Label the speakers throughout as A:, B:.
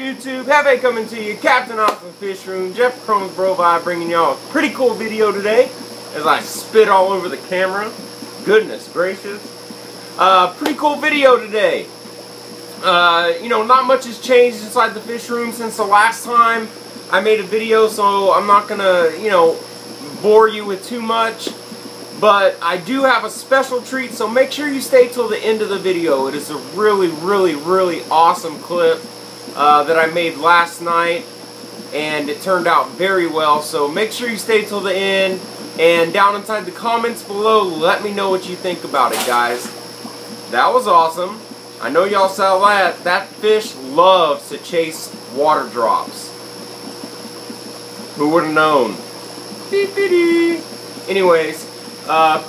A: YouTube? Heavy coming to you, Captain Awesome Fish Room, Jeff Crohn's Brovi, bringing y'all a pretty cool video today as I spit all over the camera. Goodness gracious. Pretty cool video today. You know, not much has changed inside the fish room since the last time I made a video, so I'm not gonna, you know, bore you with too much. But I do have a special treat, so make sure you stay till the end of the video. It is a really awesome clip that I made last night, and it turned out very well. So make sure you stay till the end, and down inside the comments below, let me know what you think about it, guys. That was awesome. I know y'all saw that. That fish loves to chase water drops. Who would have known? Anyways,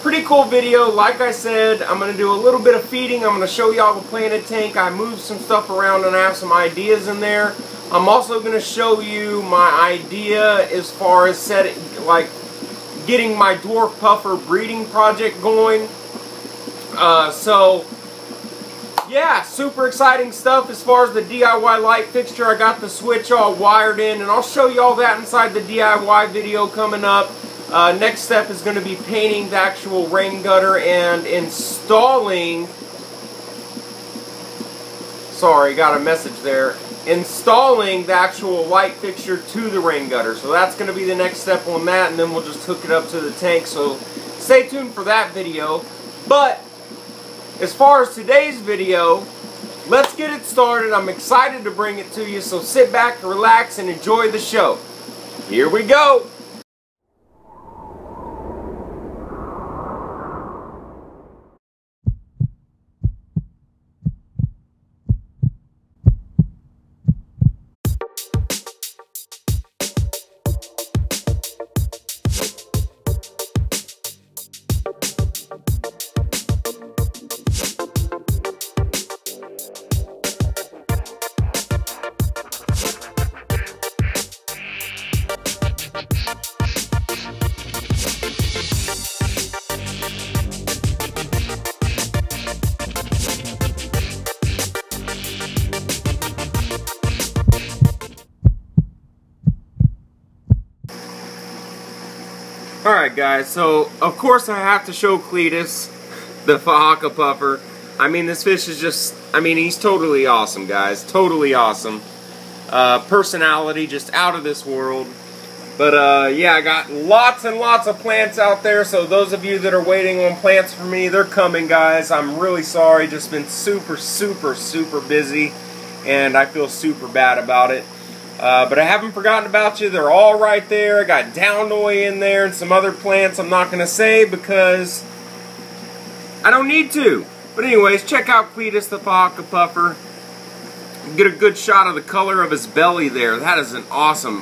A: pretty cool video. Like I said, I'm going to do a little bit of feeding. I'm going to show y'all the planted tank. I moved some stuff around and I have some ideas in there. I'm also going to show you my idea as far as getting my dwarf puffer breeding project going. So yeah, super exciting stuff. As far as the DIY light fixture, I got the switch all wired in, and I'll show you all that inside the DIY video coming up. Next step is going to be painting the actual rain gutter and installing, sorry, got a message there, installing the actual light fixture to the rain gutter. So that's going to be the next step on that, and then we'll just hook it up to the tank. So stay tuned for that video. But as far as today's video, let's get it started. I'm excited to bring it to you, so sit back, relax, and enjoy the show. Here we go. Alright guys, so of course I have to show Cletus, the Fahaka puffer. I mean, this fish is just, I mean, he's totally awesome, guys. Totally awesome. Personality just out of this world. But yeah, I got lots and lots of plants out there, so those of you that are waiting on plants for me, they're coming, guys. I'm really sorry, just been super busy, and I feel super bad about it. But I haven't forgotten about you. They're all right there. I got Downoi in there and some other plants I'm not going to say because I don't need to. But anyways, check out Cletus the Fahaka puffer. Get a good shot of the color of his belly there. That is an awesome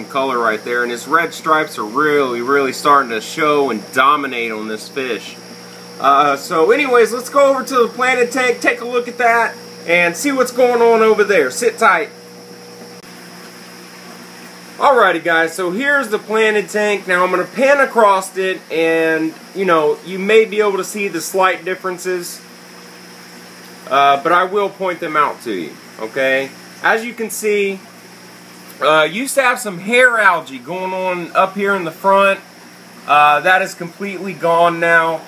A: color right there. And his red stripes are really starting to show and dominate on this fish. So anyways, let's go over to the planted tank, take a look at that, and see what's going on over there. Sit tight. Alrighty guys, so here's the planted tank. Now I'm going to pan across it, and you know, you may be able to see the slight differences, but I will point them out to you, okay? As you can see, used to have some hair algae going on up here in the front. That is completely gone now.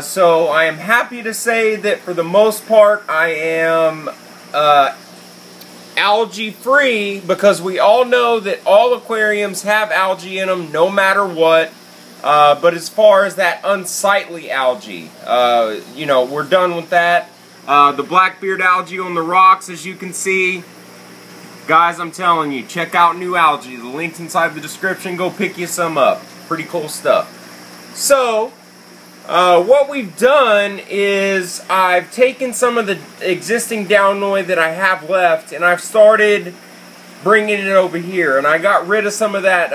A: So I am happy to say that for the most part I am algae free, because we all know that all aquariums have algae in them no matter what. But as far as that unsightly algae, you know, we're done with that. The blackbeard algae on the rocks, as you can see, guys, I'm telling you, check out new algae. The link's inside the description. Go pick you some up. Pretty cool stuff. So what we've done is I've taken some of the existing Downoi that I have left, and I've started bringing it over here. And I got rid of some of that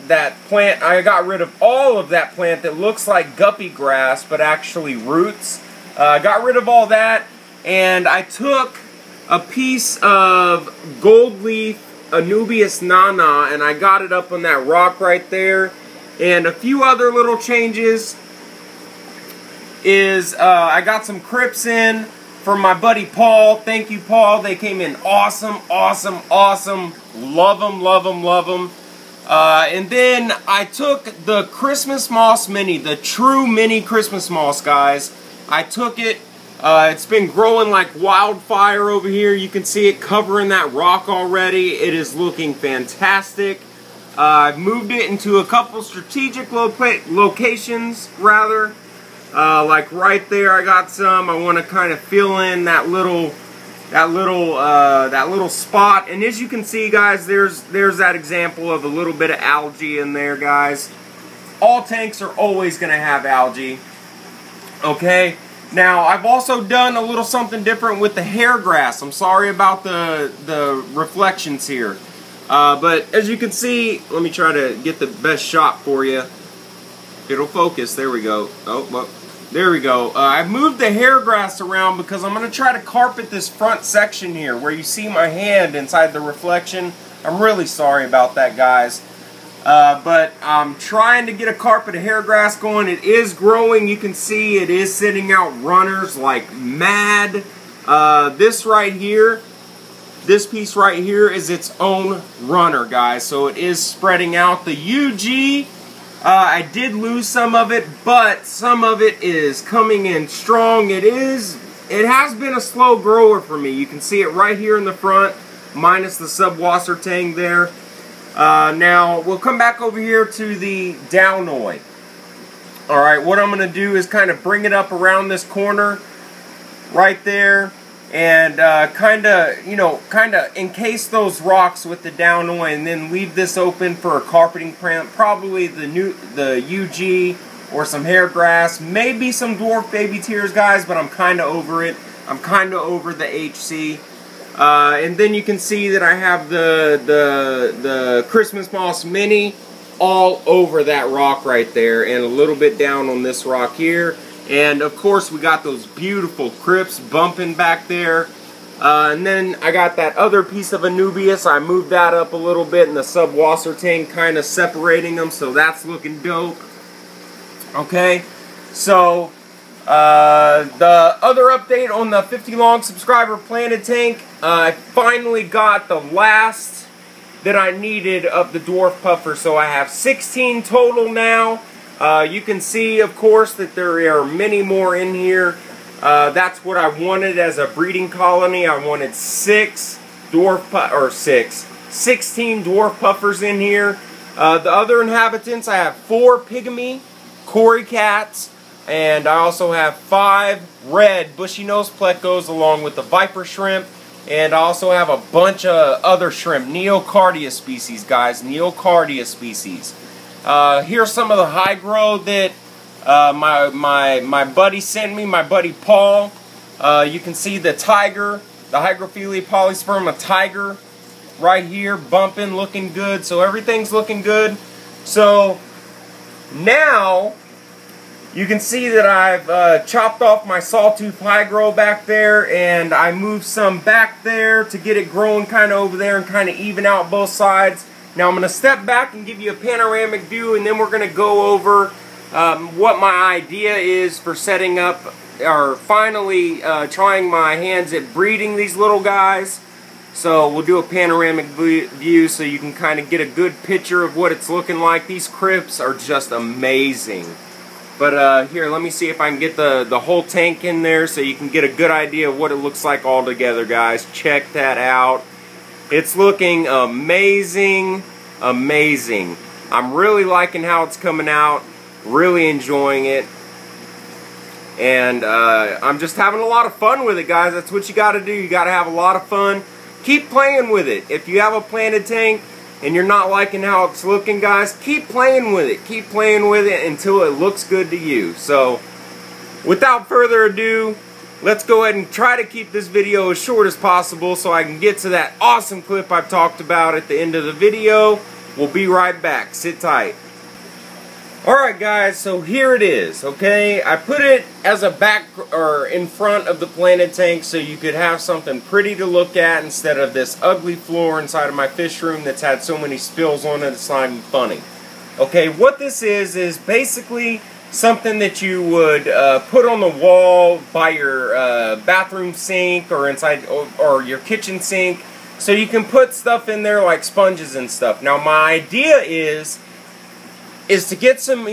A: that plant. I got rid of all of that plant that looks like guppy grass, but actually roots. Got rid of all that, and I took a piece of gold leaf Anubias nana, and I got it up on that rock right there. And a few other little changes is I got some crypts in from my buddy Paul. Thank you, Paul. They came in awesome, awesome, awesome. Love them, love them, love them. And then I took the Christmas moss mini, the true mini Christmas moss, guys. I took it. It's been growing like wildfire over here. You can see it covering that rock already. It is looking fantastic. I've moved it into a couple strategic locations, rather. Like right there, I got some. I want to kind of fill in that little spot. And as you can see, guys, there's that example of a little bit of algae in there, guys. All tanks are always going to have algae. Okay. Now, I've also done a little something different with the hair grass. I'm sorry about the reflections here. But as you can see, let me try to get the best shot for you. It'll focus. There we go. Oh, well, there we go. I moved the hair grass around because I'm going to try to carpet this front section here where you see my hand inside the reflection. I'm really sorry about that, guys. But I'm trying to get a carpet of hair grass going. It is growing. You can see it is sending out runners like mad. This right here, this piece right here is its own runner, guys. So it is spreading out. The UG, I did lose some of it, but some of it is coming in strong. It has been a slow grower for me. You can see it right here in the front, minus the subwasser tang there. Now, we'll come back over here to the Downoy. Alright, what I'm going to do is kind of bring it up around this corner right there and kind of encase those rocks with the Downoy and then leave this open for a carpeting plant. Probably the UG or some hair grass, maybe some dwarf baby tears, guys, but I'm kind of over it. I'm kind of over the HC. And then you can see that I have the Christmas moss mini all over that rock right there and a little bit down on this rock here. And of course we got those beautiful crypts bumping back there. And then I got that other piece of Anubias. I moved that up a little bit and the subwasser tank kind of separating them, so that's looking dope. Okay, so the other update on the 50 long subscriber planted tank, I finally got the last that I needed of the dwarf puffer, so I have 16 total now. You can see, of course, that there are many more in here. That's what I wanted as a breeding colony. I wanted 16 dwarf puffers in here. The other inhabitants, I have 4 pygmy Cory cats. And I also have 5 red bushy-nosed plecos along with the viper shrimp. And I also have a bunch of other shrimp, Neocardia species, guys, Neocardia species. Here's some of the high grow that my buddy sent me, my buddy Paul. You can see the tiger, the Hygrophila polysperma tiger right here, bumping, looking good. So everything's looking good. So now you can see that I've chopped off my sawtooth high grow back there, and I moved some back there to get it growing kind of over there and kind of even out both sides. Now I'm going to step back and give you a panoramic view, and then we're going to go over what my idea is for setting up, or finally trying my hands at breeding these little guys. So we'll do a panoramic view so you can kind of get a good picture of what it's looking like. These crypts are just amazing. But here, let me see if I can get the whole tank in there so you can get a good idea of what it looks like all together, guys. Check that out. It's looking amazing, amazing. I'm really liking how it's coming out, really enjoying it. And I'm just having a lot of fun with it, guys. That's what you got to do. You got to have a lot of fun. Keep playing with it. If you have a planted tank and you're not liking how it's looking, guys, keep playing with it. Keep playing with it until it looks good to you. So, without further ado, let's go ahead and try to keep this video as short as possible so I can get to that awesome clip I've talked about at the end of the video. We'll be right back. Sit tight. Alright guys, so here it is, okay? I put it as a back, or in front of the planted tank so you could have something pretty to look at instead of this ugly floor inside of my fish room that's had so many spills on it, it's not even funny. Okay, what this is basically something that you would put on the wall by your bathroom sink or inside or your kitchen sink, so you can put stuff in there like sponges and stuff. Now my idea is to get some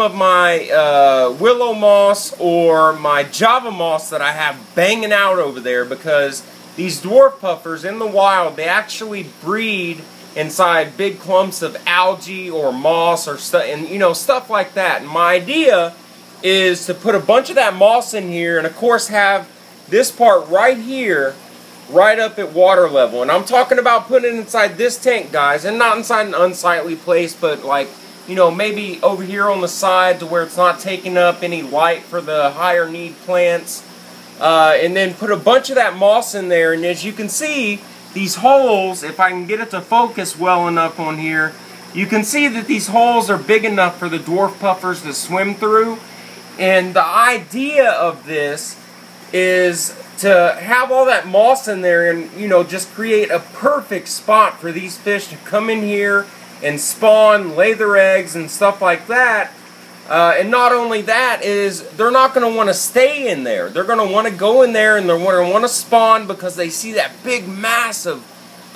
A: of my willow moss or my Java moss that I have banging out over there, because these dwarf puffers in the wild, they actually breed inside big clumps of algae or moss or stuff, and you know, stuff like that. And my idea is to put a bunch of that moss in here, and of course have this part right here right up at water level. And I'm talking about putting it inside this tank, guys, and not inside an unsightly place, but like, you know, maybe over here on the side to where it's not taking up any light for the higher need plants. And then put a bunch of that moss in there, and as you can see, these holes, if I can get it to focus well enough on here, you can see that these holes are big enough for the dwarf puffers to swim through. And the idea of this is to have all that moss in there and, you know, just create a perfect spot for these fish to come in here and spawn, lay their eggs and stuff like that. And not only that, is they're not going to want to stay in there. They're going to want to go in there and they're going to want to spawn because they see that big mass of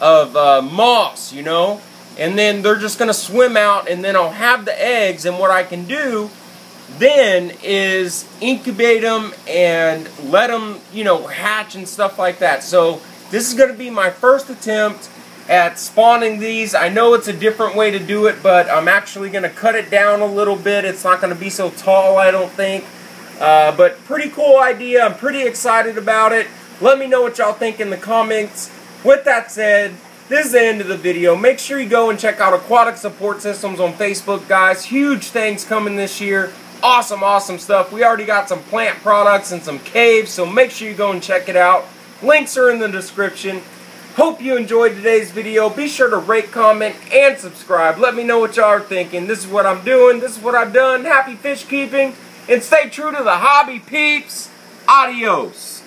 A: moss, you know. And then they're just going to swim out, and then I'll have the eggs, and what I can do then is incubate them and let them, you know, hatch and stuff like that. So this is going to be my first attempt at spawning these. I know it's a different way to do it, but I'm actually going to cut it down a little bit. It's not going to be so tall, I don't think. But pretty cool idea. I'm pretty excited about it. Let me know what y'all think in the comments. With that said, this is the end of the video. Make sure you go and check out Aquatic Support Systems on Facebook, guys. Huge things coming this year. Awesome, awesome stuff. We already got some plant products and some caves, so make sure you go and check it out. Links are in the description. Hope you enjoyed today's video. Be sure to rate, comment, and subscribe. Let me know what y'all are thinking. This is what I'm doing. This is what I've done. Happy fish keeping. And stay true to the hobby, peeps. Adios.